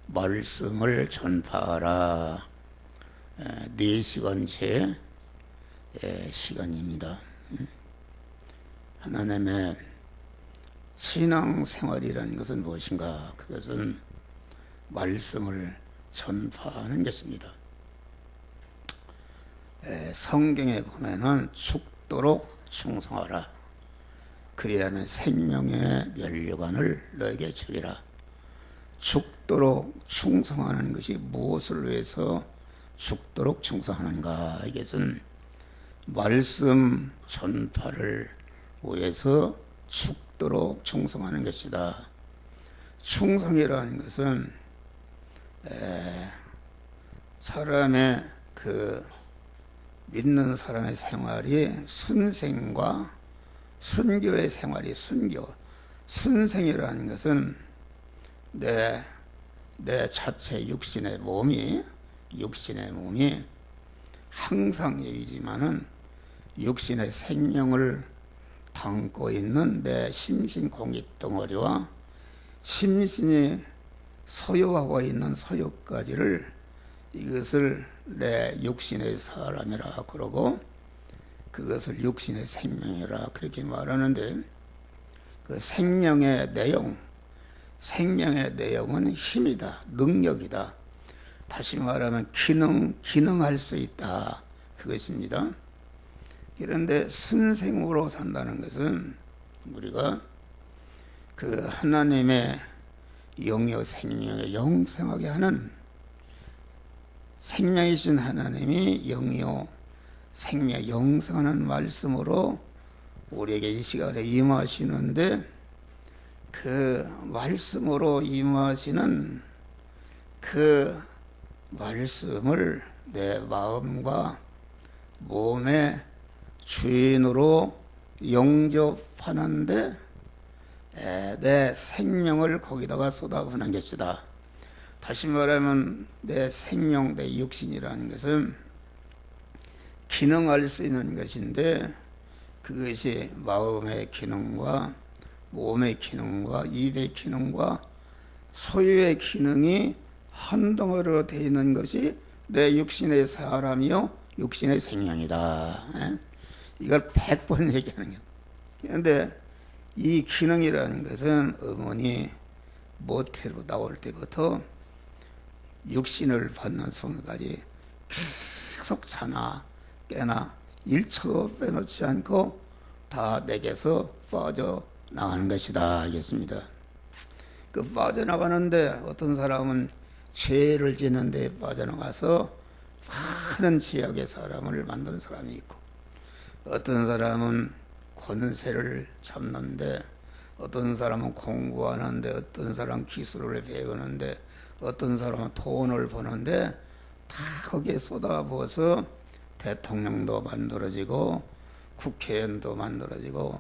말씀을 전파하라. 4시간째 시간입니다. 하나님의 신앙생활이라는 것은 무엇인가? 그것은 말씀을 전파하는 것입니다. 성경에 보면은 죽도록 충성하라. 그리하면 생명의 면류관을 너에게 주리라. 죽도록 충성하는 것이 무엇을 위해서 죽도록 충성하는가? 이것은 말씀 전파를 위해서 죽도록 충성하는 것이다. 충성이라는 것은 사람의 믿는 사람의 생활이 순생과 순교의 생활이 순생이라는 것은 내 자체 육신의 몸이 항상 얘기지만은 육신의 생명을 담고 있는 내 심신 공익덩어리와 심신이 소유하고 있는 소유까지를 이것을 내 육신의 사람이라 그러고 그것을 육신의 생명이라 그렇게 말하는데, 그 생명의 내용은 힘이다, 능력이다. 다시 말하면 기능할 수 있다, 그것입니다. 그런데 순생으로 산다는 것은 우리가 그 하나님의 영여 생명에 영생하게 하는, 생명이신 하나님이 영여 생명 영생하는 말씀으로 우리에게 이 시간에 임하시는데, 그 말씀으로 임하시는 그 말씀을 내 마음과 몸의 주인으로 영접하는데 내 생명을 거기다가 쏟아부는 것이다. 다시 말하면 내 생명, 내 육신이라는 것은 기능할 수 있는 것인데, 그것이 마음의 기능과 몸의 기능과 입의 기능과 소유의 기능이 한 덩어리로 되어 있는 것이 내 육신의 사람이요 육신의 생명이다. 이걸 100번 얘기하는 거예요. 그런데 이 기능이라는 것은 어머니 모태로 나올 때부터 육신을 받는 순간까지 계속 자나 깨나 1초도 빼놓지 않고 다 내게서 빠져나가는 것이다 하겠습니다. 그 빠져나가는데 어떤 사람은 죄를 짓는 데 빠져나가서 많은 지역의 사람을 만드는 사람이 있고, 어떤 사람은 권세를 잡는데, 어떤 사람은 공부하는데, 어떤 사람은 기술을 배우는데, 어떤 사람은 돈을 버는데, 다 거기에 쏟아부어서 대통령도 만들어지고 국회의원도 만들어지고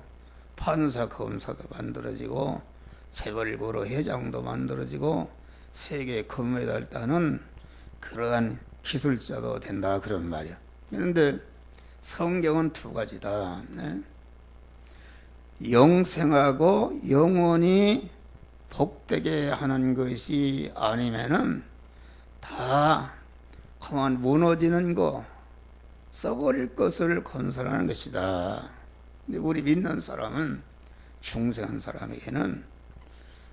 판사 검사도 만들어지고 재벌그룹 회장도 만들어지고 세계 금메달 따는 그러한 기술자도 된다, 그런 말이야. 그런데 성경은 두 가지다. 영생하고 영원히 복되게 하는 것이 아니면은 다 가만 무너지는 거, 썩어릴 것을 건설하는 것이다. 근데 우리 믿는 사람은, 중생한 사람에게는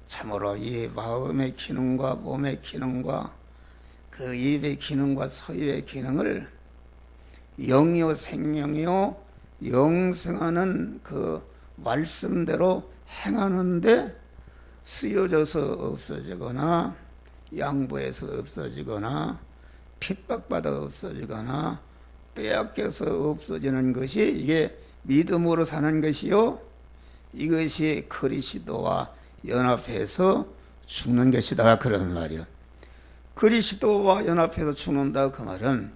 참으로 이 마음의 기능과 몸의 기능과 그 입의 기능과 소유의 기능을 영이요 생명이요 영생하는 그 말씀대로 행하는데 쓰여져서 없어지거나 양보해서 없어지거나 핍박받아 없어지거나 빼앗겨서 없어지는 것이 이게 믿음으로 사는 것이요, 이것이 그리스도와 연합해서 죽는 것이다, 그런 말이요. 그리스도와 연합해서 죽는다, 그 말은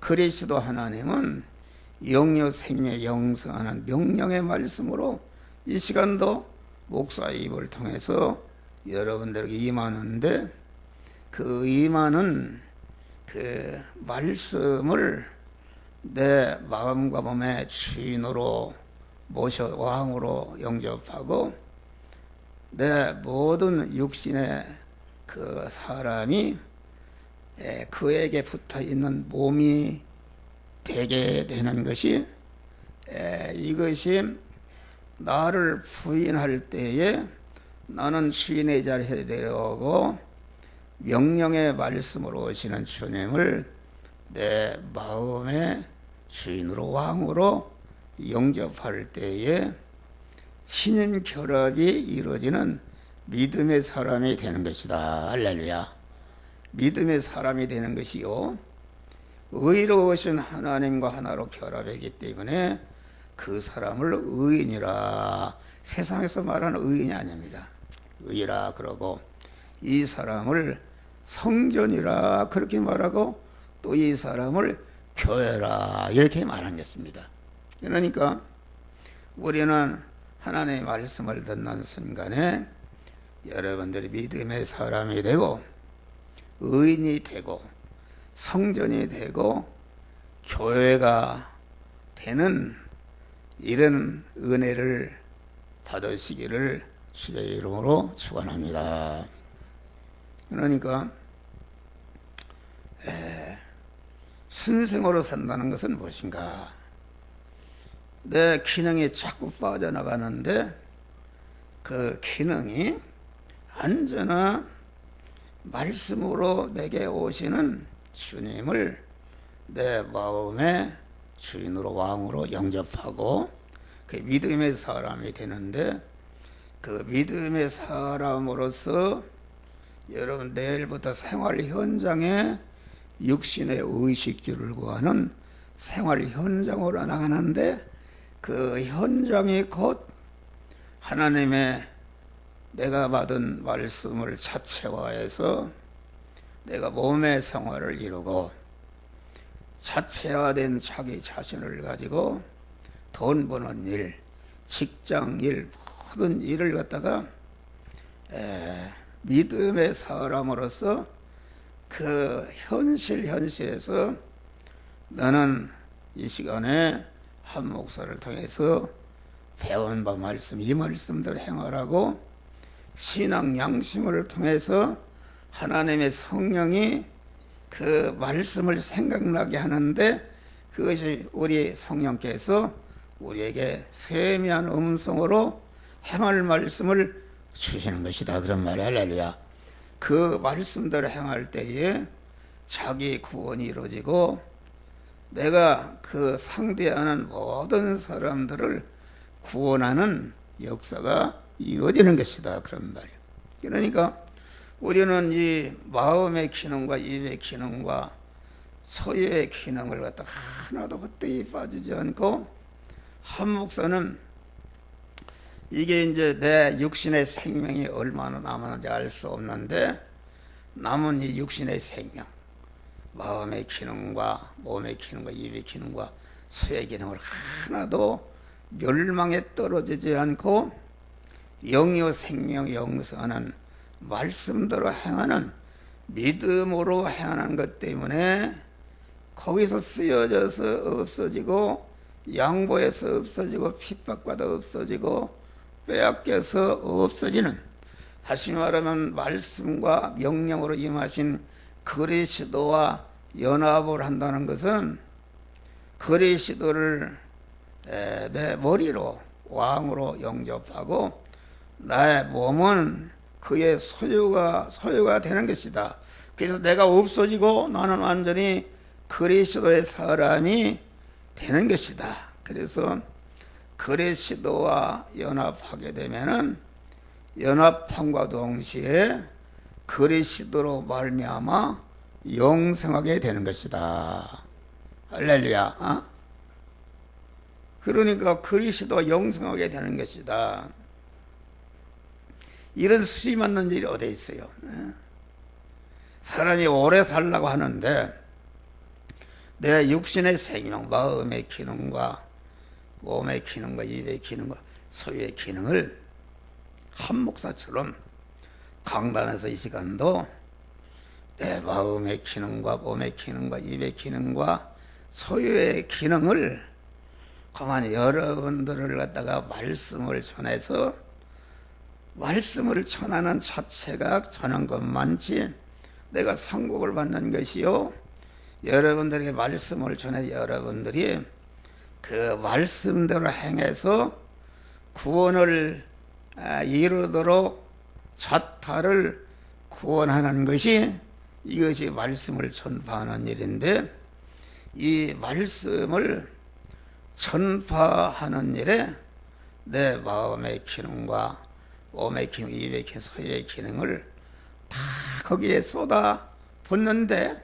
그리스도 하나님은 영여 생명 영생하는 명령의 말씀으로 이 시간도 목사의 입을 통해서 여러분들에게 임하는데, 그 임하는 그 말씀을 내 마음과 몸의 주인으로 모셔 왕으로 영접하고 내 모든 육신의 그 사람이 그에게 붙어 있는 몸이 되게 되는 것이 이것이 나를 부인할 때에 나는 주인의 자리에 내려오고 명령의 말씀으로 오시는 주님을 내 마음의 주인으로 왕으로 영접할 때에 신인 결합이 이루어지는 믿음의 사람이 되는 것이다. 할렐루야. 믿음의 사람이 되는 것이요, 의로우신 하나님과 하나로 결합하기 때문에 그 사람을 의인이라, 세상에서 말하는 의인이 아닙니다. 의라 그러고, 이 사람을 성전이라 그렇게 말하고, 또 이 사람을 교회라 이렇게 말한 것입니다. 그러니까 우리는 하나님의 말씀을 듣는 순간에 여러분들이 믿음의 사람이 되고 의인이 되고 성전이 되고 교회가 되는 이런 은혜를 받으시기를 주의 이름으로 축원합니다. 그러니까 순생으로 산다는 것은 무엇인가? 내 기능이 자꾸 빠져나가는데 그 기능이 언제나 말씀으로 내게 오시는 주님을 내 마음의 주인으로 왕으로 영접하고 그 믿음의 사람이 되는데, 그 믿음의 사람으로서 여러분 내일부터 생활 현장에 육신의 의식주를 구하는 생활 현장으로 나가는데, 그 현장이 곧 하나님의 내가 받은 말씀을 자체화해서 내가 몸의 생활을 이루고 자체화된 자기 자신을 가지고 돈 버는 일, 직장 일, 모든 일을 갖다가 믿음의 사람으로서 그 현실에서 너는 이 시간에 한 목사를 통해서 배운 바 말씀, 이 말씀대로 행하라고 신앙 양심을 통해서 하나님의 성령이 그 말씀을 생각나게 하는데, 그것이 우리 성령께서 우리에게 세미한 음성으로 행할 말씀을 주시는 것이다. 그런 말이 할렐루야. 그 말씀대로 행할 때에 자기 구원이 이루어지고 내가 그 상대하는 모든 사람들을 구원하는 역사가 이루어지는 것이다. 그런 말이에요. 그러니까 우리는 이 마음의 기능과 입의 기능과 소유의 기능을 갖다 하나도 헛되이 빠지지 않고, 한 목사는 이게 이제 내 육신의 생명이 얼마나 남았는지 알 수 없는데, 남은 이 육신의 생명, 마음의 기능과 몸의 기능과 입의 기능과 소유의 기능을 하나도 멸망에 떨어지지 않고 영이요 생명 영생하는 말씀대로 행하는 믿음으로 행하는 것 때문에 거기서 쓰여져서 없어지고 양보해서 없어지고 핍박받아 없어지고 빼앗겨서 없어지는, 다시 말하면 말씀과 명령으로 임하신 그리스도와 연합을 한다는 것은 그리스도를 내 머리로 왕으로 영접하고 나의 몸은 그의 소유가 되는 것이다. 그래서 내가 없어지고 나는 완전히 그리스도의 사람이 되는 것이다. 그래서 그리스도와 연합하게 되면은 연합함과 동시에 그리스도로 말미암아 영생하게 되는 것이다. 할렐루야. 그러니까 그리스도가 영생하게 되는 것이다. 이런 수위 맞는 일이 어디 있어요? 사람이 오래 살라고 하는데 내 육신의 생명, 마음의 기능과 몸의 기능과 입의 기능과 소유의 기능을 한 목사처럼 강단에서 이 시간도 내 마음의 기능과 몸의 기능과 입의 기능과 소유의 기능을 가만히 여러분들을 갖다가 말씀을 전해서 말씀을 전하는 자체가 전한 것만치 내가 상급을 받는 것이요, 여러분들에게 말씀을 전해 여러분들이 그 말씀대로 행해서 구원을 이루도록 자타를 구원하는 것이, 이것이 말씀을 전파하는 일인데, 이 말씀을 전파하는 일에 내 마음의 기능과 몸의 기능, 입의 기능, 소의 기능을 다 거기에 쏟아 붓는데,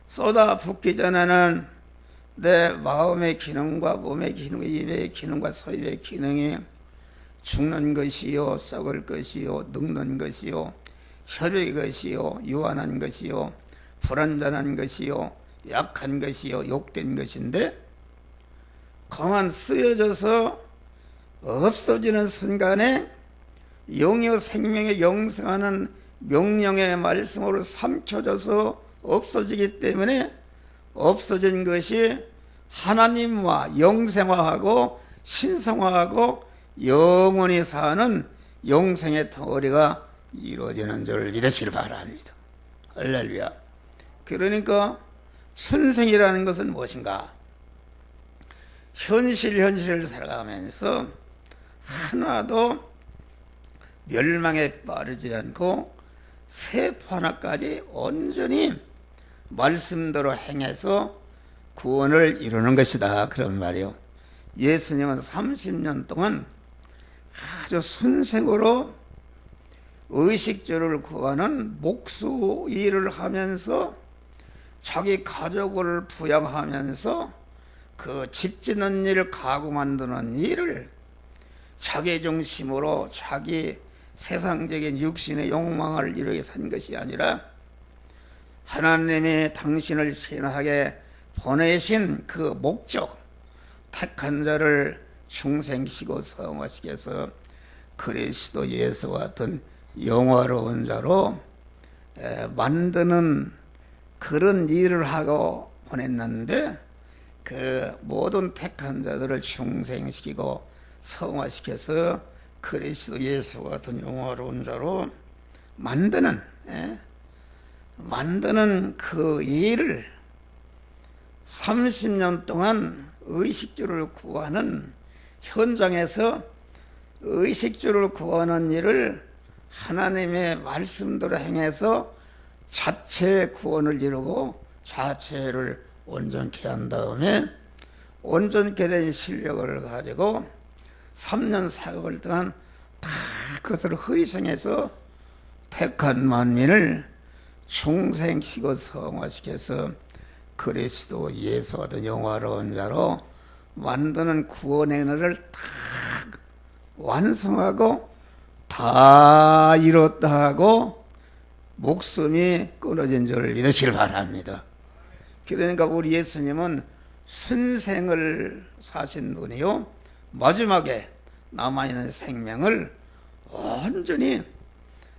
쏟아 붓기 전에는 내 마음의 기능과 몸의 기능, 입의 기능과 소의 기능이 죽는 것이요, 썩을 것이요, 늙는 것이요, 혈의 것이요, 유한한 것이요, 불완전한 것이요, 약한 것이요, 욕된 것인데, 가만 쓰여져서 없어지는 순간에 영여 생명에 영생하는 명령의 말씀으로 삼켜져서 없어지기 때문에 없어진 것이 하나님과 영생화하고 신성화하고 영원히 사는 영생의 덩어리가 이루어지는 줄 믿으시길 바랍니다. 할렐루야. 그러니까 순생이라는 것은 무엇인가? 현실을 살아가면서 하나도 멸망에 빠르지 않고 세포 하나까지 온전히 말씀대로 행해서 구원을 이루는 것이다, 그런 말이요. 예수님은 30년 동안 아주 순생으로 의식주를 구하는 목수 일을 하면서 자기 가족을 부양하면서 그 집 짓는 일, 가구 만드는 일을 자기 중심으로 자기 세상적인 육신의 욕망을 이루게 산 것이 아니라 하나님이 당신을 신하게 보내신 그 목적, 택한 자를 중생시키고 성화시키 해서 그리스도 예수와 같은 영화로운 자로 만드는 그런 일을 하고 보냈는데, 그 모든 택한 자들을 중생시키고 성화시켜서 그리스도 예수와 같은 영화로운 자로 만드는 그 일을 30년 동안 의식주를 구하는 현장에서 의식주를 구하는 일을 하나님의 말씀대로 행해서 자체 구원을 이루고 자체를 온전케 한 다음에 온전케 된 실력을 가지고 3년 4개월 동안 다 그것을 희생해서 택한 만민을 중생시키고 성화시켜서 그리스도 예수와 같은 영화로운 자로 만드는 구원의 은혜를 다 완성하고 다 이뤘다 하고 목숨이 끊어진 줄 믿으시길 바랍니다. 그러니까 우리 예수님은 순생을 사신 분이요, 마지막에 남아있는 생명을 온전히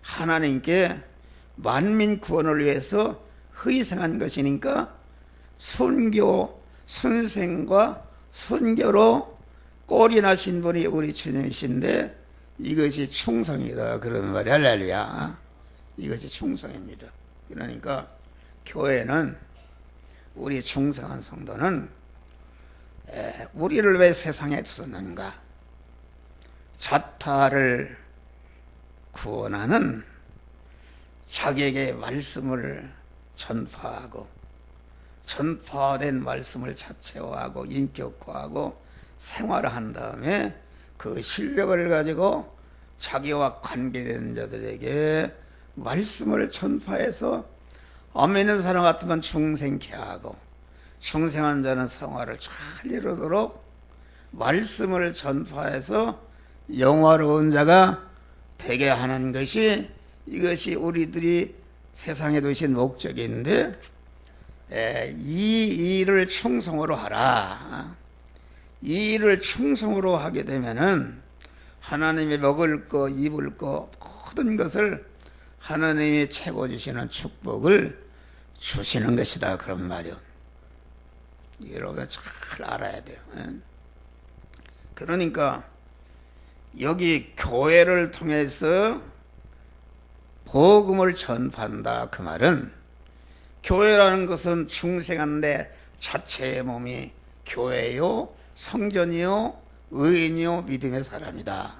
하나님께 만민 구원을 위해서 희생한 것이니까 순교, 순생과 순교로 꼴이 나신 분이 우리 주님이신데, 이것이 충성이다, 그런 말이 할렐루야. 이것이 충성입니다. 그러니까 교회는, 우리 충성한 성도는 우리를 왜 세상에 두었는가? 자타를 구원하는, 자기에게 말씀을 전파하고 전파된 말씀을 자체화하고 인격화하고 생활한 다음에 그 실력을 가지고 자기와 관계된 자들에게 말씀을 전파해서 안 믿는 사람 같으면 중생케 하고, 중생한 자는 성화를 잘 이루도록 말씀을 전파해서 영화로운 자가 되게 하는 것이, 이것이 우리들이 세상에 두신 목적인데, 이 일을 충성으로 하라. 이 일을 충성으로 하게 되면은 하나님이 먹을 거, 입을 거, 모든 것을 하나님이 채워주시는 축복을 주시는 것이다, 그런 말이요. 이걸 우리가 잘 알아야 돼요. 그러니까 여기 교회를 통해서 복음을 전파한다. 그 말은 교회라는 것은 중생한데 자체의 몸이 교회요, 성전이요, 의인이요, 믿음의 사람이다.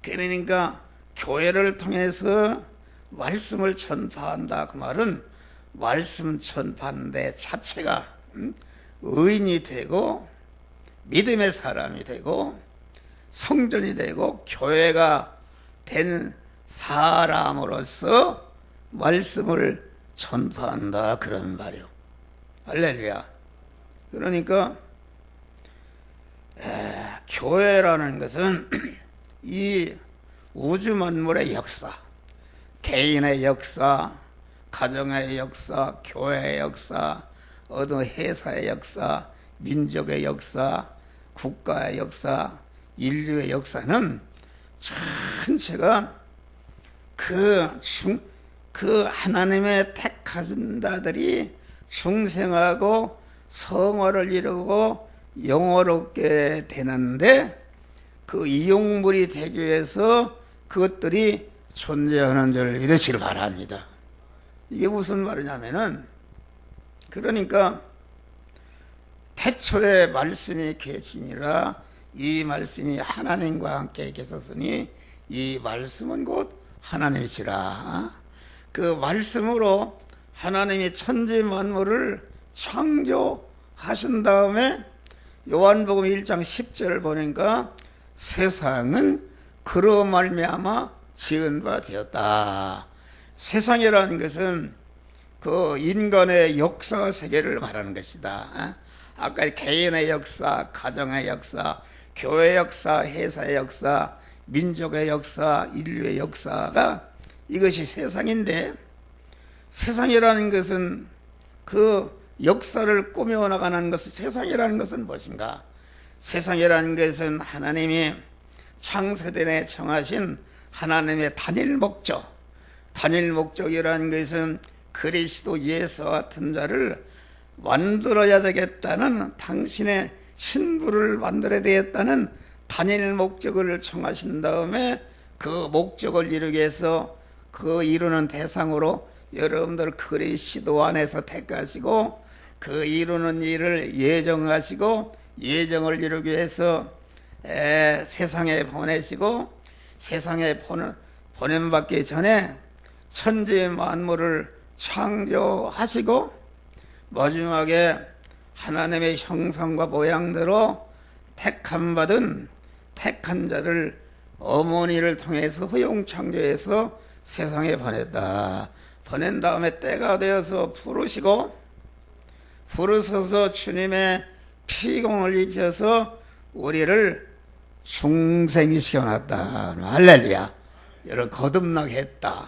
그러니까 교회를 통해서 말씀을 전파한다. 그 말은 말씀 전파하는데 자체가 의인이 되고 믿음의 사람이 되고 성전이 되고 교회가 된 사람으로서 말씀을 전파한다. 그런 말이요. 할렐루야. 그러니까 교회라는 것은 이 우주 만물의 역사, 개인의 역사, 가정의 역사, 교회의 역사, 어느 회사의 역사, 민족의 역사, 국가의 역사, 인류의 역사는 전체가 그 하나님의 택하신 자들이 중생하고 성화를 이루고 영화롭게 되는데 그 이용물이 되기 위해서 그것들이 존재하는 줄 믿으시길 바랍니다. 이게 무슨 말이냐면은 그러니까 태초에 말씀이 계시니라 이 말씀이 하나님과 함께 계셨으니 이 말씀은 곧 하나님이시라. 그 말씀으로 하나님이 천지 만물을 창조하신 다음에 요한복음 1장 10절을 보니까 세상은 그로 말미암아 지은 바 되었다. 세상이라는 것은 그 인간의 역사 세계를 말하는 것이다. 아까 개인의 역사, 가정의 역사, 교회 역사, 회사의 역사, 민족의 역사, 인류의 역사가 이것이 세상인데 세상이라는 것은 그 역사를 꾸며 나가는 것은 세상이라는 것은 무엇인가? 세상이라는 것은 하나님이 창세전에 정하신 하나님의 단일 목적, 단일 목적이라는 것은 그리스도 예수 같은 자를 만들어야 되겠다는 당신의 신부를 만들어야 되겠다는 단일 목적을 정하신 다음에 그 목적을 이루기 위해서 그 이루는 대상으로 여러분들 그리스도 안에서 택하시고 그 이루는 일을 예정하시고 예정을 이루기 위해서 세상에 보내시고 세상에 보냄받기 전에 천지 만물을 창조하시고 마지막에 하나님의 형상과 모양대로 택함받은 택한 자를 어머니를 통해서 허용 창조해서 세상에 보냈다. 보낸 다음에 때가 되어서 부르셔서 주님의 피공을 입혀서 우리를 중생이 시켜놨다. 할렐루야. 여러분 거듭나게 했다.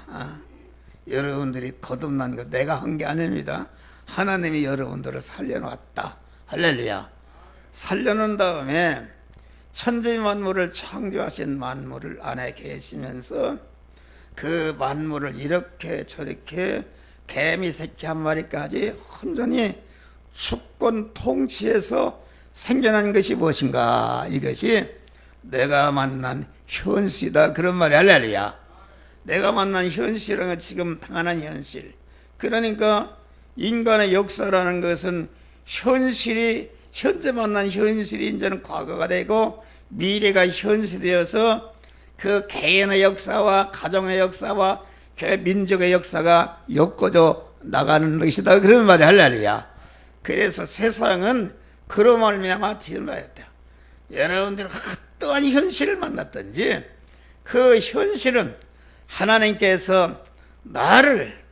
여러분들이 거듭난 거 내가 한 게 아닙니다. 하나님이 여러분들을 살려놨다. 할렐루야. 살려놓은 다음에 천지 만물을 창조하신 만물을 안에 계시면서 그 만물을 이렇게 저렇게 개미 새끼 한 마리까지 온전히 주권 통치해서 생겨난 것이 무엇인가? 이것이 내가 만난 현실이다. 그런 말이 할렐루야. 내가 만난 현실은 지금 당하는 현실. 그러니까 인간의 역사라는 것은 현재 만난 현실이 이제는 과거가 되고 미래가 현실이어서 그 개인의 역사와 가정의 역사와 민족의 역사가 엮어져 나가는 것이다. 그런 말이 할렐루야. 그래서 세상은 그로 말미암아 태어나였다. 여러분들이 어떠한 현실을 만났든지 그 현실은 하나님께서 나를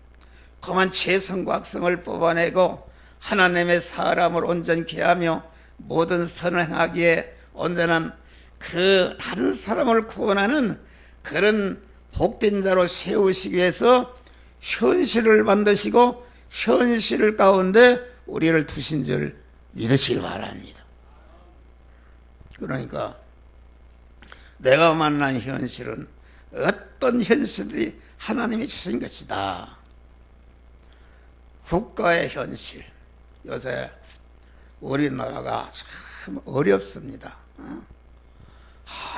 그만 재성과 악성을 뽑아내고 하나님의 사람을 온전케 하며 모든 선을 행하기에 온전한 그 다른 사람을 구원하는 그런 복된 자로 세우시기 위해서 현실을 만드시고 현실 가운데 우리를 두신 줄 믿으시길 바랍니다. 그러니까 내가 만난 현실은 어떤 현실들이 하나님이 주신 것이다. 국가의 현실. 요새 우리나라가 참 어렵습니다.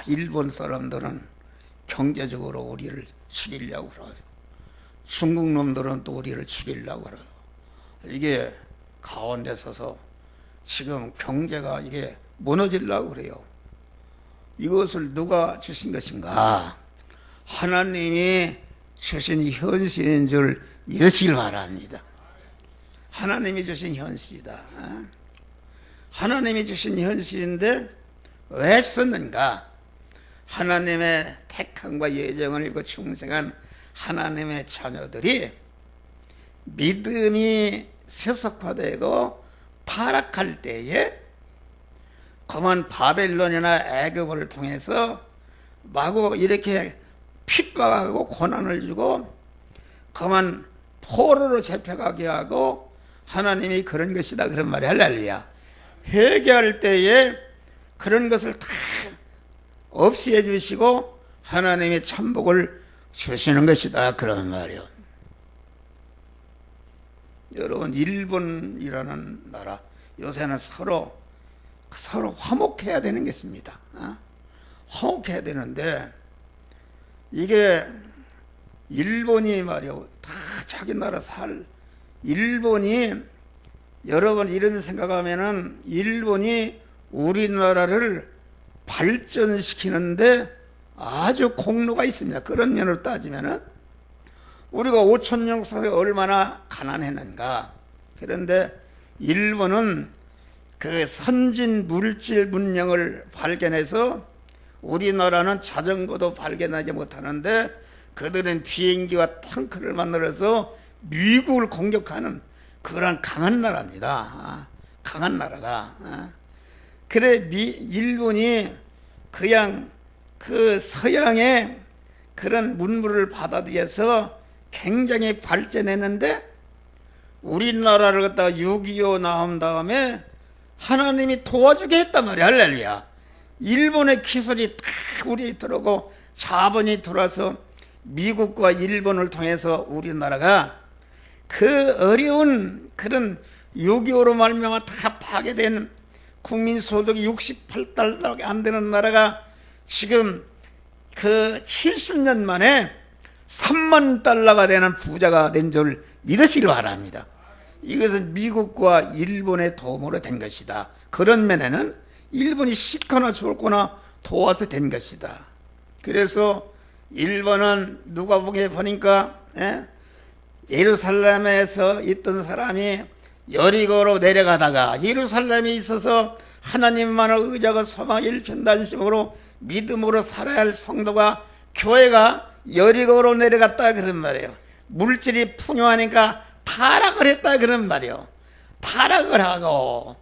일본 사람들은 경제적으로 우리를 죽이려고 그러고 중국 놈들은 또 우리를 죽이려고 그러고 이게 가운데 서서 지금 경제가 이게 무너지려고 그래요. 이것을 누가 주신 것인가? 하나님이 주신 현실인 줄 믿으시길 바랍니다. 하나님이 주신 현실이다. 하나님이 주신 현실인데 왜 썼는가? 하나님의 택함과 예정을 읽고 충성한 하나님의 자녀들이 믿음이 세속화되고 타락할 때에 그만 바벨론이나 애굽을 통해서 마구 이렇게 핍박하고 고난을 주고 그만 포로로 잡혀가게 하고 하나님이 그런 것이다 그런 말이 할렐루야. 회개할 때에 그런 것을 다 없이 해주시고 하나님이 천복을 주시는 것이다 그런 말이요. 여러분 일본이라는 나라 요새는 서로 화목해야 되는 것입니다. 화목해야 되는데 이게 일본이 말이요 다 자기 나라 일본이 여러분 이런 생각하면은 일본이 우리나라를 발전시키는데 아주 공로가 있습니다. 그런 면으로 따지면은 우리가 5,000년 역사에 얼마나 가난했는가. 그런데 일본은 그 선진 물질 문명을 발견해서 우리나라는 자전거도 발견하지 못하는데 그들은 비행기와 탱크를 만들어서 미국을 공격하는 그런 강한 나라입니다. 강한 나라가. 그래 일본이 그냥 그 서양의 그런 문물을 받아들여서 굉장히 발전했는데 우리나라를 갖다가 6.25 나온 다음에 하나님이 도와주게 했단 말이야. 할렐루야. 일본의 기술이 다 우리 들어오고 자본이 들어와서 미국과 일본을 통해서 우리나라가 그 어려운 그런 6.25로 말미암아 다 파괴된 국민소득이 68달러밖에 안 되는 나라가 지금 그 70년 만에 3만 달러가 되는 부자가 된 줄 믿으시길 바랍니다. 이것은 미국과 일본의 도움으로 된 것이다. 그런 면에는 일본이 싫거나 좋거나 도와서 된 것이다. 그래서 일본은 누가복음에 보니까 예루살렘에서 있던 사람이 여리고로 내려가다가 예루살렘에 있어서 하나님만을 의지하고 소망 일편단심으로 믿음으로 살아야 할 성도가 교회가 여리고로 내려갔다 그런 말이에요. 물질이 풍요하니까 타락을 했다 그런 말이에요. 타락을 하고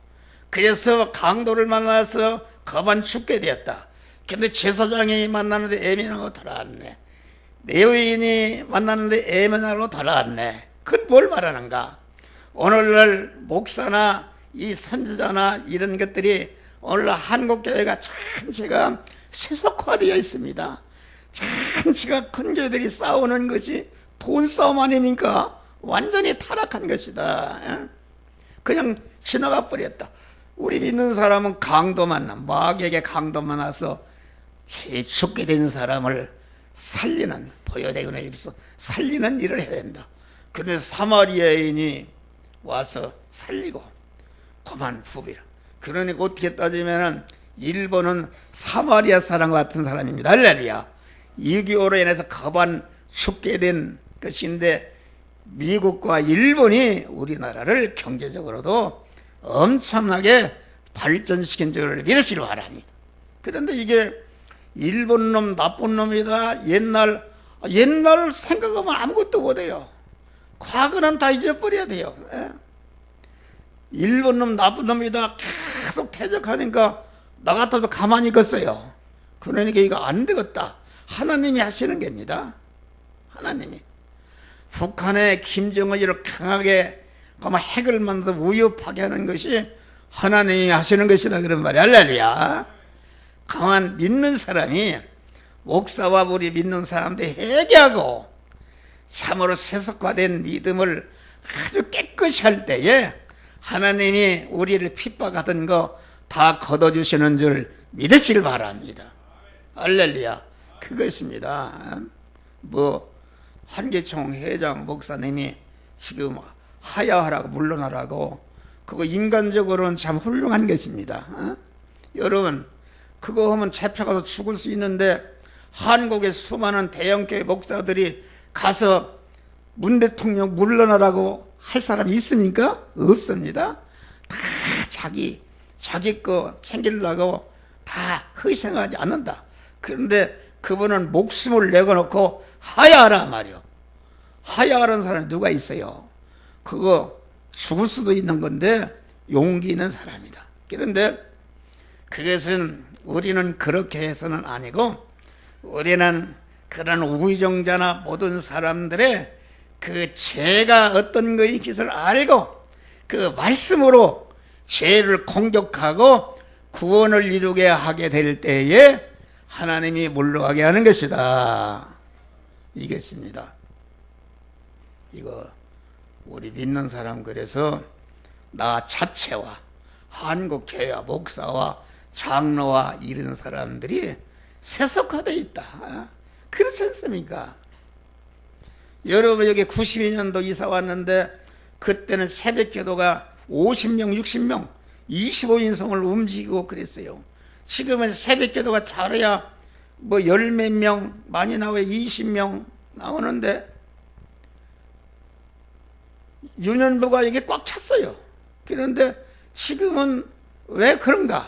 그래서 강도를 만나서 그만 죽게 되었다. 근데 제사장이 만나는데 예민하고 돌아왔네. 레위인이 만나는데 예민하고 돌아왔네. 그건 뭘 말하는가? 오늘날 목사나 이 선지자나 이런 것들이 오늘날 한국교회가 참치가 세속화되어 있습니다. 참치가 큰 교회들이 싸우는 것이 돈 싸움 아니니까 완전히 타락한 것이다. 그냥 지나가 버렸다. 우리 믿는 사람은 강도 만나 마귀에게 강도 만나서 죽게 된 사람을 살리는 보여대군을 입서 살리는 일을 해야 된다. 그런데 사마리아인이 와서 살리고 그만 후비라. 그러니까 어떻게 따지면은 일본은 사마리아 사람 같은 사람입니다. 할렐루야. 6.25로 인해서 그만 죽게 된 것인데 미국과 일본이 우리나라를 경제적으로도 엄청나게 발전시킨 줄 믿으시길 바랍니다. 그런데 이게 일본 놈 나쁜 놈이다. 옛날 생각하면 아무것도 못해요. 과거는 다 잊어버려야 돼요. 일본 놈 나쁜 놈이다. 계속 퇴적하니까 나 같아도 가만히 있겠어요. 그러니까 이거 안 되겠다. 하나님이 하시는 겁니다. 하나님이. 북한의 김정은이를 강하게 핵을 만들어서 위협하게 하는 것이 하나님이 하시는 것이다. 그런 말이야. 할렐루야. 강한 믿는 사람이 목사와 우리 믿는 사람들 회개하고 참으로 세속화된 믿음을 아주 깨끗이 할 때에 하나님이 우리를 핍박하던 거 다 걷어주시는 줄 믿으시길 바랍니다. 할렐루야. 그것입니다. 뭐 한계총 회장 목사님이 지금 하야하라고 물러나라고, 그거 인간적으로는 참 훌륭한 것입니다. 여러분, 그거 하면 잡혀가서 죽을 수 있는데 한국의 수많은 대형교회 목사들이 가서 문 대통령 물러나라고 할 사람이 있습니까? 없습니다. 다 자기 거 챙기려고 다 희생하지 않는다. 그런데 그분은 목숨을 내어놓고 하야하라 말이요. 하야하는 사람이 누가 있어요? 그거 죽을 수도 있는 건데 용기 있는 사람이다. 그런데 그것은 우리는 그렇게 해서는 아니고, 우리는 그런 우의정자나 모든 사람들의 그 죄가 어떤 것인지를 알고 그 말씀으로 죄를 공격하고 구원을 이루게 하게 될 때에 하나님이 물러가게 하는 것이다. 이것입니다. 이거 우리 믿는 사람, 그래서 나 자체와 한국 교회와 목사와 장로와 이런 사람들이 세속화되어 있다. 그렇지 않습니까? 여러분, 여기 92년도 이사 왔는데 그때는 새벽 기도가 50명, 60명, 25인성을 움직이고 그랬어요. 지금은 새벽 기도가 잘해야 뭐 열 몇 명, 많이 나와야 20명 나오는데 유년부가 여기 꽉 찼어요. 그런데 지금은 왜 그런가?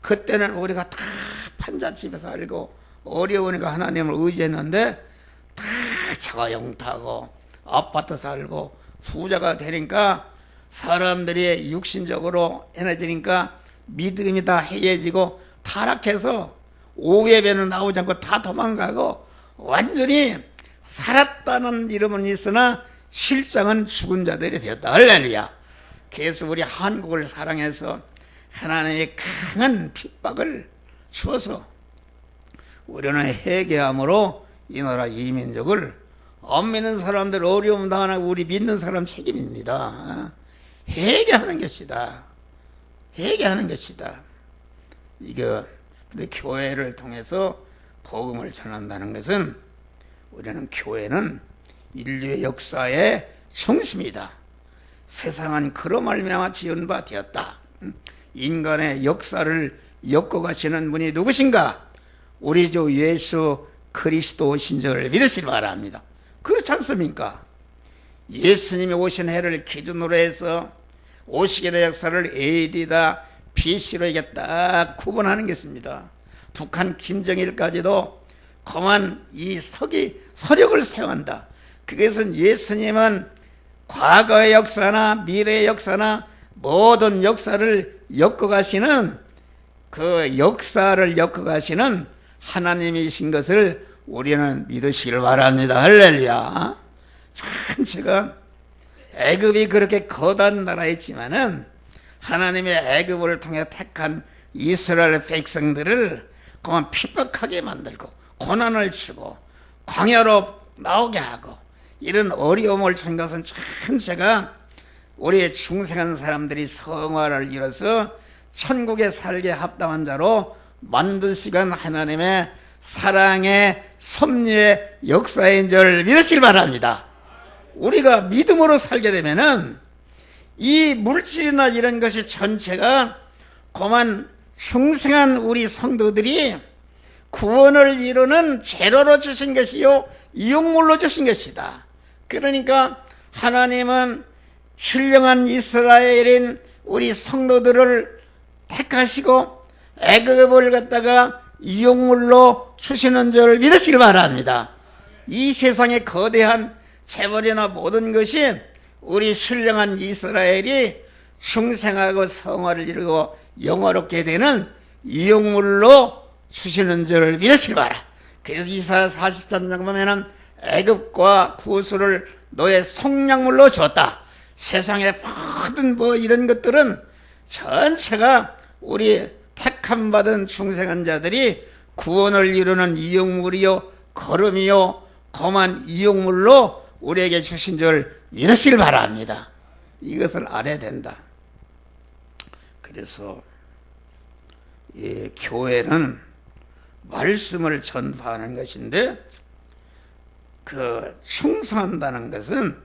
그때는 우리가 다 판잣집에 살고 어려우니까 하나님을 의지했는데 다 자가용 타고 아파트 살고 부자가 되니까 사람들이 육신적으로 해내지니까 믿음이 다 해해지고 타락해서 오예배는 나오지 않고 다 도망가고 완전히 살았다는 이름은 있으나 실상은 죽은 자들이 되었다. 할렐루야. 그래서 우리 한국을 사랑해서 하나님의 강한 핍박을 주어서 우리는 회개함으로 이 나라 이 민족을, 안 믿는 사람들 어려움 당하는 우리 믿는 사람 책임입니다. 회개하는 것이다. 회개하는 것이다. 이거 교회를 통해서 복음을 전한다는 것은, 우리는 교회는 인류의 역사의 중심이다. 세상은 그로 말미암아 지은 바 되었다. 인간의 역사를 엮어가시는 분이 누구신가? 우리 주 예수 그리스도신 줄 믿으시기 바랍니다. 그렇지 않습니까? 예수님이 오신 해를 기준으로 해서 오시게 될 역사를 AD다 BC로 이게 딱 구분하는 것입니다. 북한 김정일까지도 그만 이 서력을 세운다. 그것은 예수님은 과거의 역사나 미래의 역사나 모든 역사를 엮어가시는, 그 역사를 엮어가시는 하나님이신 것을 우리는 믿으시길 바랍니다. 할렐루야. 참, 제가 애굽이 그렇게 거대한 나라였지만은 하나님의 애굽을 통해 택한 이스라엘 백성들을 그만 핍박하게 만들고 고난을 주고 광야로 나오게 하고 이런 어려움을 준 것은 참, 제가 우리의 중생한 사람들이 성화를 이뤄서 천국에 살게 합당한 자로 만드시간 하나님의 사랑의 섭리의 역사인 줄 믿으시길 바랍니다. 우리가 믿음으로 살게 되면은 이 물질이나 이런 것이 전체가 그만 중생한 우리 성도들이 구원을 이루는 재료로 주신 것이요 이용물로 주신 것이다. 그러니까 하나님은 신령한 이스라엘인 우리 성도들을 택하시고 애굽을 갖다가 이용물로 주시는 줄 믿으시길 바랍니다. 이 세상의 거대한 재벌이나 모든 것이 우리 신령한 이스라엘이 중생하고 성화를 이루고 영화롭게 되는 이용물로 주시는 줄 믿으시길 바라. 그래서 이사야 43장 보면은 애굽과 구스를 너의 속량물로 주었다. 세상의 모든 뭐 이런 것들은 전체가 우리 택함 받은 중생한 자들이 구원을 이루는 이용물이요 걸음이요 거만 이용물로 우리에게 주신 줄 믿으시길 바랍니다. 이것을 알아야 된다. 그래서 이 교회는 말씀을 전파하는 것인데, 그 충성한다는 것은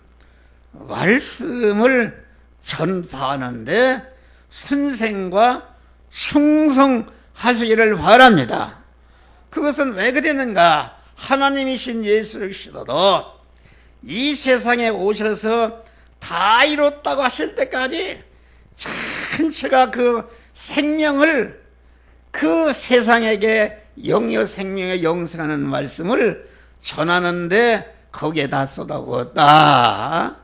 말씀을 전파하는데 선생과 충성하시기를 바랍니다. 그것은 왜 그랬는가? 하나님이신 예수 그리스도도 이 세상에 오셔서 다 이뤘다고 하실 때까지 전체가 그 생명을, 그 세상에게 영여 생명에 영생하는 말씀을 전하는데 거기에 다 쏟아부었다.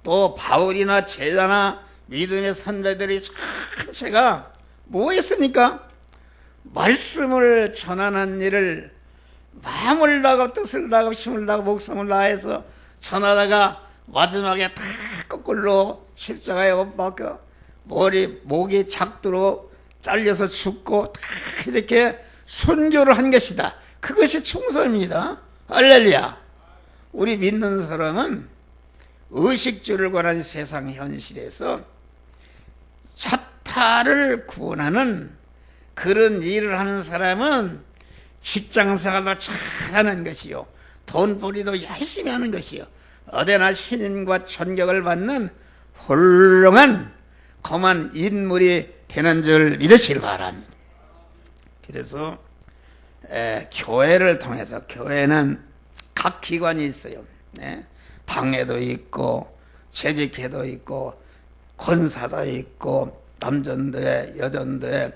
또 바울이나 제자나 믿음의 선배들이 전체가 뭐 했습니까? 말씀을 전하는 일을 마음을 다하고 뜻을 다하고 힘을 다하고 목숨을 다해서 전하다가 마지막에 다 거꾸로 십자가에 못 박혀 목이 작두로 잘려서 죽고 다 이렇게 순교를 한 것이다. 그것이 충성입니다. 할렐루야. 우리 믿는 사람은 의식주를 관한 세상 현실에서 자타를 구원하는 그런 일을 하는 사람은 직장생활도 잘하는 것이요, 돈벌이도 열심히 하는 것이요, 어디나 신인과 존경을 받는 훌륭한 거만 인물이 되는 줄 믿으시길 바랍니다. 그래서 교회를 통해서, 교회는 각 기관이 있어요. 당회도 있고 재직회도 있고 권사도 있고 남전대, 여전대,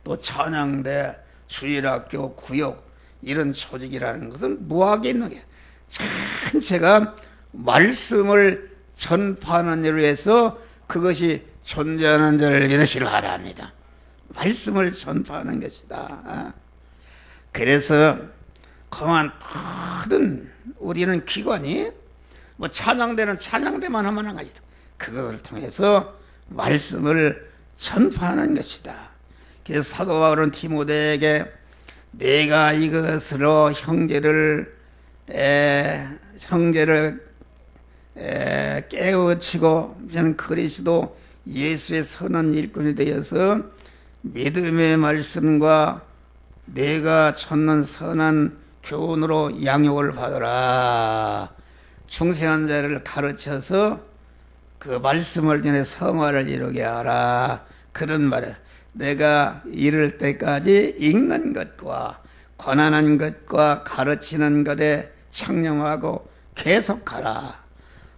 또 찬양대, 주일학교, 구역, 이런 조직이라는 것은 무학에 있는 게 전체가 말씀을 전파하는 일을 위해서 그것이 존재하는 줄 믿으시길 바랍니다. 말씀을 전파하는 것이다. 그래서 그만 모든 우리는 기관이 뭐 찬양대는 찬양대만 하면 안 가지다. 그걸 통해서 말씀을 전파하는 것이다. 그래서 사도 바울은 디모데에게 내가 이것으로 형제를 깨우치고 저는 그리스도 예수의 선한 일꾼이 되어서 믿음의 말씀과 내가 찾는 선한 교훈으로 양육을 받으라. 중생한 자를 가르쳐서 그 말씀을 전해 성화를 이루게 하라. 그런 말을 내가 이를 때까지 읽는 것과 권하는 것과 가르치는 것에 청렴하고 계속하라.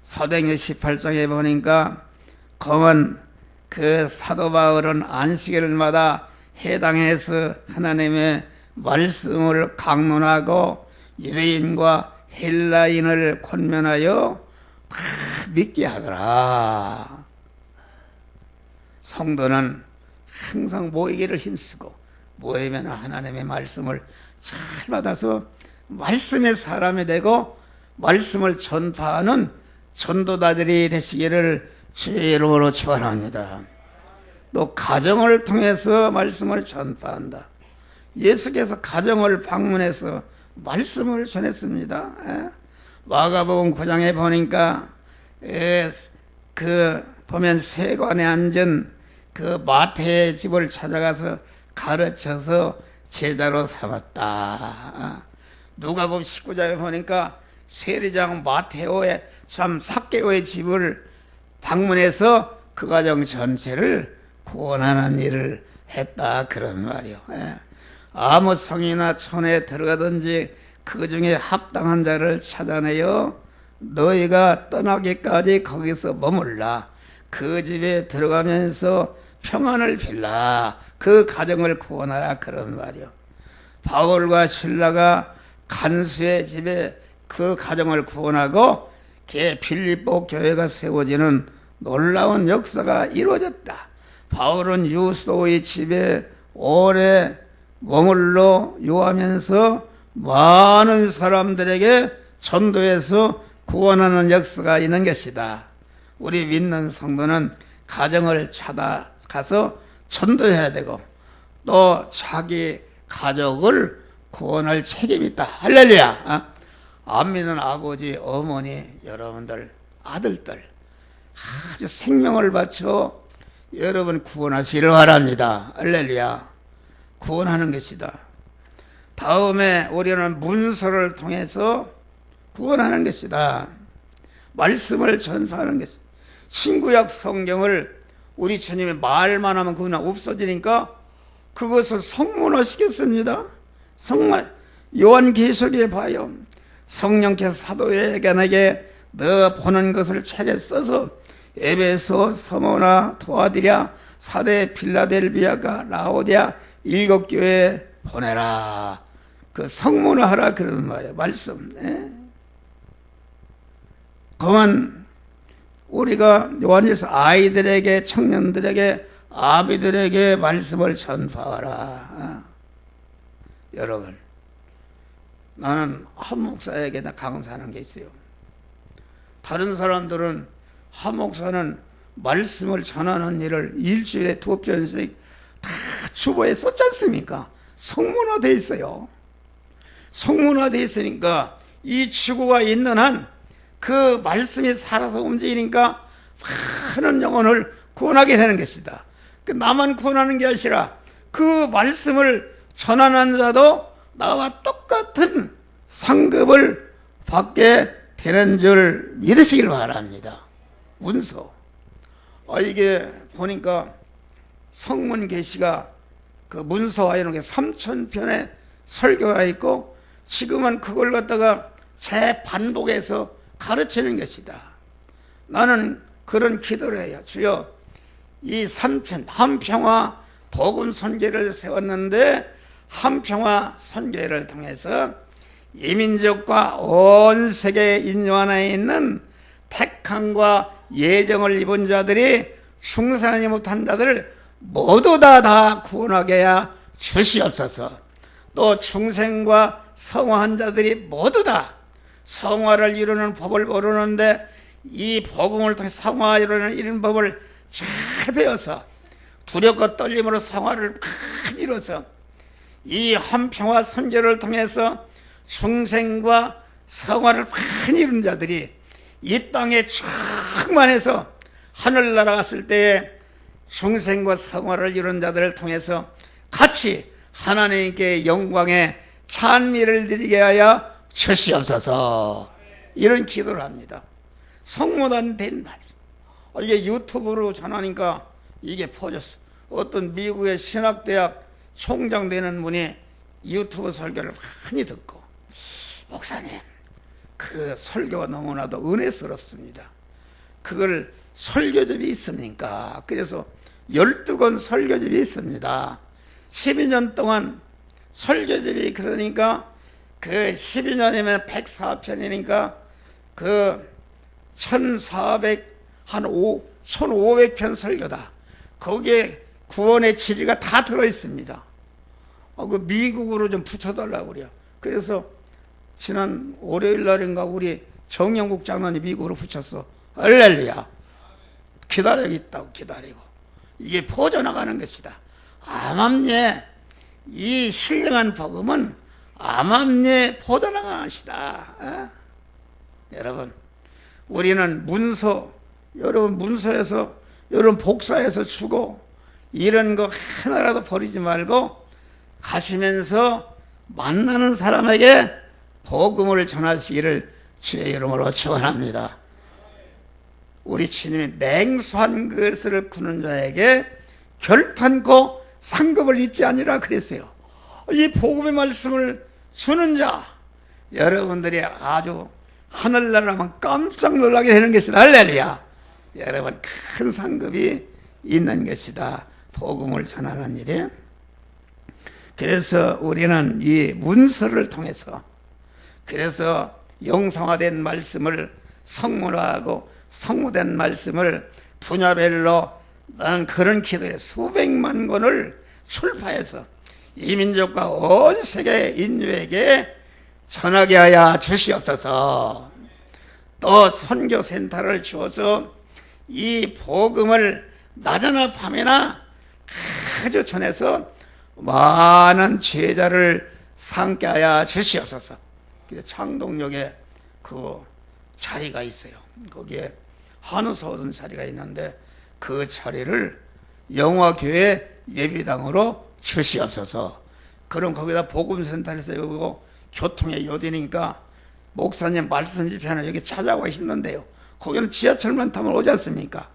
사도행전 18장에 보니까 검은 그 사도 바울은 안식일마다 해당해서 하나님의 말씀을 강론하고 유대인과 헬라인을 권면하여 다 믿게 하더라. 성도는 항상 모이기를 힘쓰고 모이면 하나님의 말씀을 잘 받아서 말씀의 사람이 되고 말씀을 전파하는 전도자들이 되시기를 주의 이름으로 축원합니다. 또 가정을 통해서 말씀을 전파한다. 예수께서 가정을 방문해서 말씀을 전했습니다. 마가복음 9장에 보니까 보면 세관에 앉은 그 마태의 집을 찾아가서 가르쳐서 제자로 삼았다. 누가복음 19장에 보니까 세리장 마테오의 참 삭개오의 집을 방문해서 그 가정 전체를 구원하는 일을 했다. 그런 말이요. 아무 성이나 촌에 들어가든지 그 중에 합당한 자를 찾아내어 너희가 떠나기까지 거기서 머물라. 그 집에 들어가면서 평안을 빌라. 그 가정을 구원하라. 그런 말이요. 바울과 실라가 간수의 집에 그 가정을 구원하고 빌립보 교회가 세워지는 놀라운 역사가 이루어졌다. 바울은 유스도의 집에 오래 머물러 요하면서 많은 사람들에게 전도해서 구원하는 역사가 있는 것이다. 우리 믿는 성도는 가정을 찾아가서 전도해야 되고 또 자기 가족을 구원할 책임이 있다. 할렐루야. 안 믿는 아버지, 어머니, 여러분들, 아들들 아주 생명을 바쳐 여러분 구원하시기를 바랍니다. 할렐루야. 구원하는 것이다. 다음에 우리는 문서를 통해서 구원하는 것이다. 말씀을 전파하는 것이다. 신구약 성경을 우리 주님이 말만 하면 그건 없어지니까 그것을 성문화 시켰습니다. 정말 요한계시록에 봐요. 성령께서 사도에게 너 보는 것을 책에 써서 에베소, 서머나, 도아디랴, 사대, 필라델비아가, 라오디아 7교회에 보내라. 그 성문화하라 그러는 말이에요. 말씀. 네. 그러면 우리가 요한일서 아이들에게, 청년들에게, 아비들에게 말씀을 전파하라. 여러분, 나는 한 목사에게 강사하는 게 있어요. 다른 사람들은 한 목사는 말씀을 전하는 일을 일주일에 2편씩 다 주보에 썼지 않습니까? 성문화되어 있어요. 성문화되어 있으니까 이 지구가 있는 한 그 말씀이 살아서 움직이니까 많은 영혼을 구원하게 되는 것이다. 나만 구원하는 게 아니라 그 말씀을 전하는 자도 나와 똑같은 상급을 받게 되는 줄 믿으시길 바랍니다. 문서. 이게 보니까 성문 계시가 그 문서와 이런 게 3,000편의 설교가 있고 지금은 그걸 갖다가 재반복해서 가르치는 것이다. 나는 그런 기도를 해요. 주여, 이 3편 한평화 복음 선교를 세웠는데 한평화 선교를 통해서 이민족과 온 세계 인류 안에 있는 택함과 예정을 입은 자들이 충성하지 못한 자들 모두 다 구원하게 하여 주시옵소서. 또 중생과 성화한 자들이 모두 다 성화를 이루는 법을 모르는데 이 복음을 통해 성화 이루는 이런 법을 잘 배워서 두렵고 떨림으로 성화를 많이 이뤄서 이 한평화 선교를 통해서 중생과 성화를 많이 이룬 자들이 이 땅에 충만해서 하늘나라 갔을 때에 중생과 성화를 이룬 자들을 통해서 같이 하나님께 영광의 찬미를 드리게 하여 주시옵소서. 이런 기도를 합니다. 성모단 된 말. 이게 유튜브로 전하니까 이게 퍼졌어. 어떤 미국의 신학대학 총장 되는 분이 유튜브 설교를 많이 듣고, 목사님, 그 설교가 너무나도 은혜스럽습니다. 그걸 설교집이 있습니까? 그래서 12권 설교집이 있습니다. 12년 동안 설교집이, 그러니까 그 12년이면 104편이니까 그 1500편 설교다. 거기에 구원의 진리가 다 들어있습니다. 그 미국으로 좀 붙여달라고 그래요. 그래서 지난 월요일 날인가 우리 정영국 장로님 미국으로 붙였어. 할렐루야. 기다리고 기다리고. 이게 퍼져나가는 것이다. 암암리에 이 신령한 복음은 암암리에 퍼져나가는 것이다. 여러분, 우리는 문서, 여러분 문서에서, 여러분 복사해서 주고 이런 거 하나라도 버리지 말고 가시면서 만나는 사람에게 복음을 전하시기를 주의 이름으로 축원합니다. 우리 주님이 냉소한 그릇을 구는 자에게 결탄코 상급을 잊지 아니라 그랬어요. 이 복음의 말씀을 주는 자, 여러분들이 아주 하늘나라만 깜짝 놀라게 되는 것이다. 할렐루야. 여러분, 큰 상급이 있는 것이다. 복음을 전하는 일에. 그래서 우리는 이 문서를 통해서, 그래서 영성화된 말씀을 성문화하고 성무된 말씀을 분야별로 난 그런 기도에 수백만 권을 출판해서 이민족과 온 세계 인류에게 전하게 하여 주시옵소서. 또 선교센터를 주어서 이 복음을 낮이나 밤이나 아주 전해서 많은 제자를 삼게 하여 주시옵소서. 그래서 창동역에 그 자리가 있어요. 거기에 한우서 얻은 자리가 있는데 그 자리를 영화교회 예비당으로 주시옵소서. 그럼 거기다 복음센터에서 이거 교통의 요தி니까 목사님 말씀 집회는 여기 찾아와 있는데요. 거기는 지하철만 타면 오지 않습니까?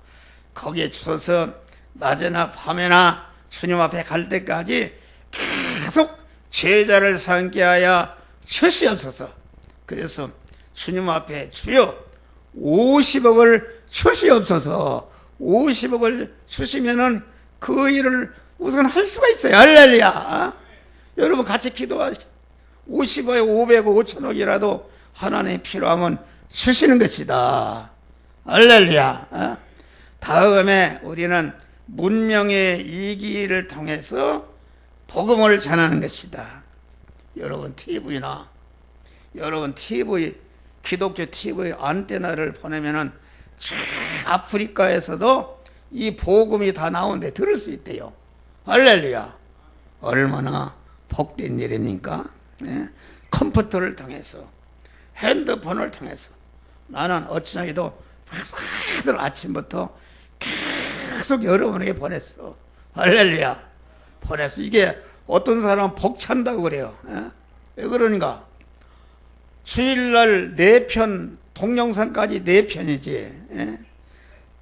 거기에 주셔서 낮에나 밤에나 주님 앞에 갈 때까지 계속 제자를 삼게 하여 주시옵소서. 그래서 주님 앞에 주여 50억을 주시옵소서. 50억을 주시면은 그 일을 우선 할 수가 있어요. 할렐루야. 여러분 같이 기도하시죠. 50억에 500억, 5천억이라도 하나님이 필요하면 주시는 것이다. 할렐루야. 다음에 우리는 문명의 이기를 통해서 복음을 전하는 것이다. 여러분 TV나 여러분 TV 기독교 TV 안테나를 보내면은 아프리카에서도 이 복음이 다 나오는데 들을 수 있대요. 할렐루야. 얼마나 복된 일입니까? 예? 컴퓨터를 통해서 핸드폰을 통해서 나는 어찌나기도 다들 아침부터 계속 여러분에게 보냈어. 할렐루야. 보냈어. 이게 어떤 사람은 벅찬다고 그래요. 예? 왜 그러는가? 주일날 4편, 동영상까지 4편이지. 예?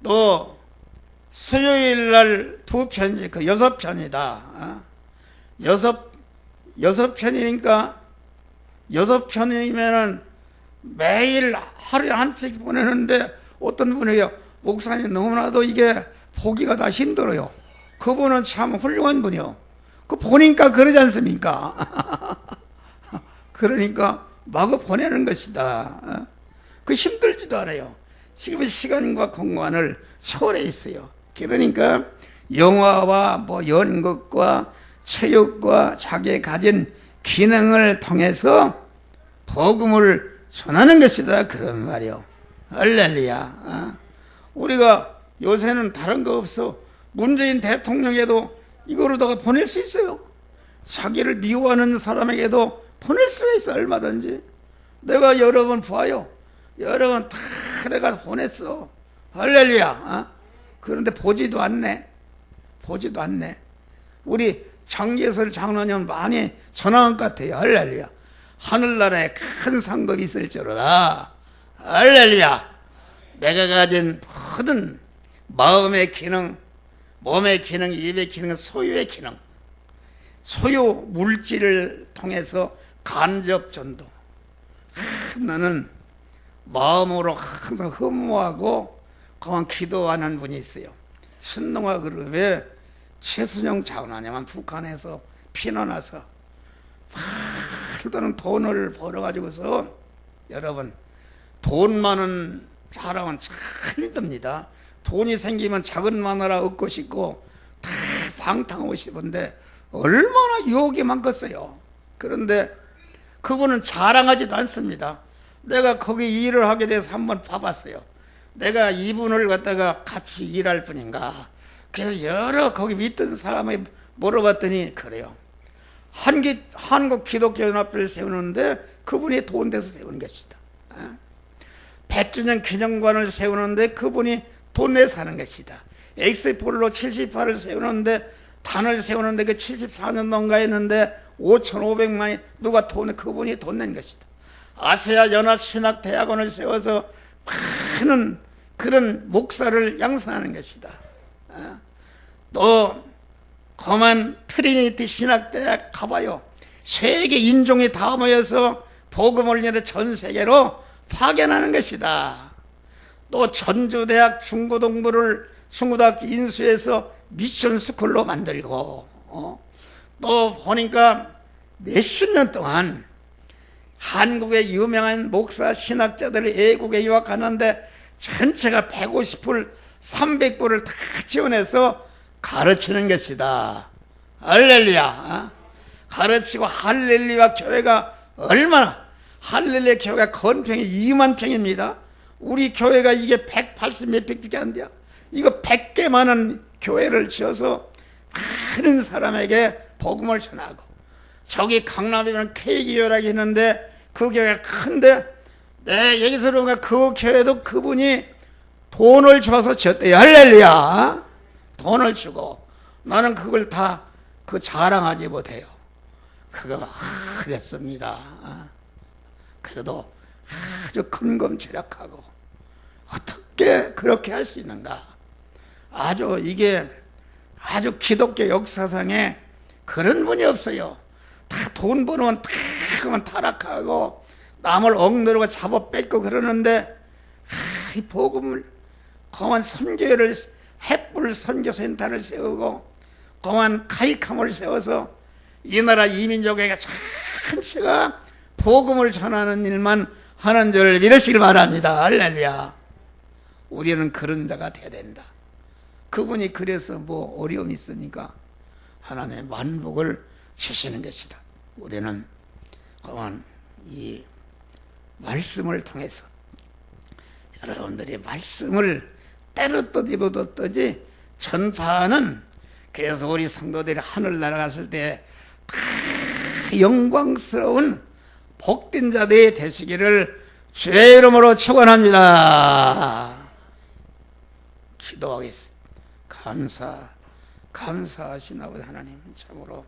또 수요일날 2편이지. 그 6편이다. 어? 6편이니까 6편이면은 매일 하루에 한 책 보내는데 어떤 분이요, 목사님 너무나도 이게 보기가 다 힘들어요. 그분은 참 훌륭한 분이요. 그 보니까 그러지 않습니까? 그러니까 마구 보내는 것이다. 그 힘들지도 않아요. 지금 시간과 공간을 초월해 있어요. 그러니까 영화와 뭐 연극과 체육과 자기 가진 기능을 통해서 복음을 전하는 것이다. 그런 말이요. 할렐루야. 우리가 요새는 다른 거 없어. 문재인 대통령에도 이거로다가 보낼 수 있어요. 자기를 미워하는 사람에게도 보낼 수가 있어. 얼마든지. 내가 여러 번 봐요. 여러 번 다 내가 보냈어. 할렐루야. 그런데 보지도 않네. 보지도 않네. 우리 장예설 장로님 많이 전화한 것 같아요. 할렐루야. 하늘나라에 큰 상급이 있을지로다. 할렐루야. 내가 가진 모든 마음의 기능, 몸의 기능, 입의 기능, 소유의 기능, 소유 물질을 통해서 간접 전도. 나는 마음으로 항상 흠모하고 그만 기도하는 분이 있어요. 신동아 그룹에 최순영 장로님은 북한에서 피난와서 말도는 돈을 벌어가지고서, 여러분 돈 많은 사람은 참 힘듭니다. 돈이 생기면 작은 마누라 얻고 싶고 다 방탕하고 싶은데 얼마나 유혹이 많겠어요. 그런데 그분은 자랑하지도 않습니다. 내가 거기 일을 하게 돼서 한번 봐봤어요. 내가 이분을 갖다가 같이 일할 뿐인가. 그래서 여러 거기 믿던 사람이 물어봤더니 그래요. 한국 기독교연합회를 세우는데 그분이 돈 대서 세우는 것이다. 100주년 기념관을 세우는데 그분이 돈 내서 하는 것이다. 엑스폴로 78을 세우는데 단을 세우는데 그 74년도인가 했는데 5,500만이 누가 그분이 돈 낸 것이다. 아시아 연합 신학 대학원을 세워서 많은 그런 목사를 양성하는 것이다. 또 거만 트리니티 신학대학 가봐요. 세계 인종이 다 모여서 복음을 위해 전 세계로 파견하는 것이다. 또 전주대학 중고등부를 인수해서 미션 스쿨로 만들고, 또 보니까 몇십 년 동안 한국의 유명한 목사 신학자들을 외국에 유학하는데 전체가 150불, 300불을 다 지원해서 가르치는 것이다. 할렐루야. 가르치고 할렐루야 교회가 얼마나, 할렐루야 교회가 건평이 2만 평입니다. 우리 교회가 이게 180 몇백 밖에 안 돼요. 이거 100개 많은 교회를 지어서 많은 사람에게 복음을 전하고, 저기 강남에는 K교회라고 했는데 그 교회가 큰데 내 얘기 들어보니까 그 교회도 그분이 돈을 줘서 지었대요. 할렐루야. 돈을 주고. 나는 그걸 다 자랑하지 못해요. 그거 그랬습니다. 그래도 아주 근검절약하고 어떻게 그렇게 할 수 있는가? 아주 이게 아주 기독교 역사상에 그런 분이 없어요. 다 돈 버는 다 그만 타락하고 남을 억누르고 잡아 뺏고 그러는데 이 복음을 공안 선교회를 햇불 선교센터를 세우고 공안 카이캄을 세워서 이 나라 이민족에게 전체가 복음을 전하는 일만 하는 줄 믿으시길 바랍니다. 할렐루야. 우리는 그런 자가 돼야 된다. 그분이 그래서 뭐 어려움이 있습니까? 하나님의 만복을 주시는 것이다. 우리는 공안 이 말씀을 통해서 여러분들이 말씀을 때로 입어도 떠지 전파하는, 그래서 우리 성도들이 하늘 날아갔을 때 다 영광스러운 복된 자들이 되시기를 주의 이름으로 축원합니다. 기도하겠습니다. 감사하신 아버지 하나님, 참으로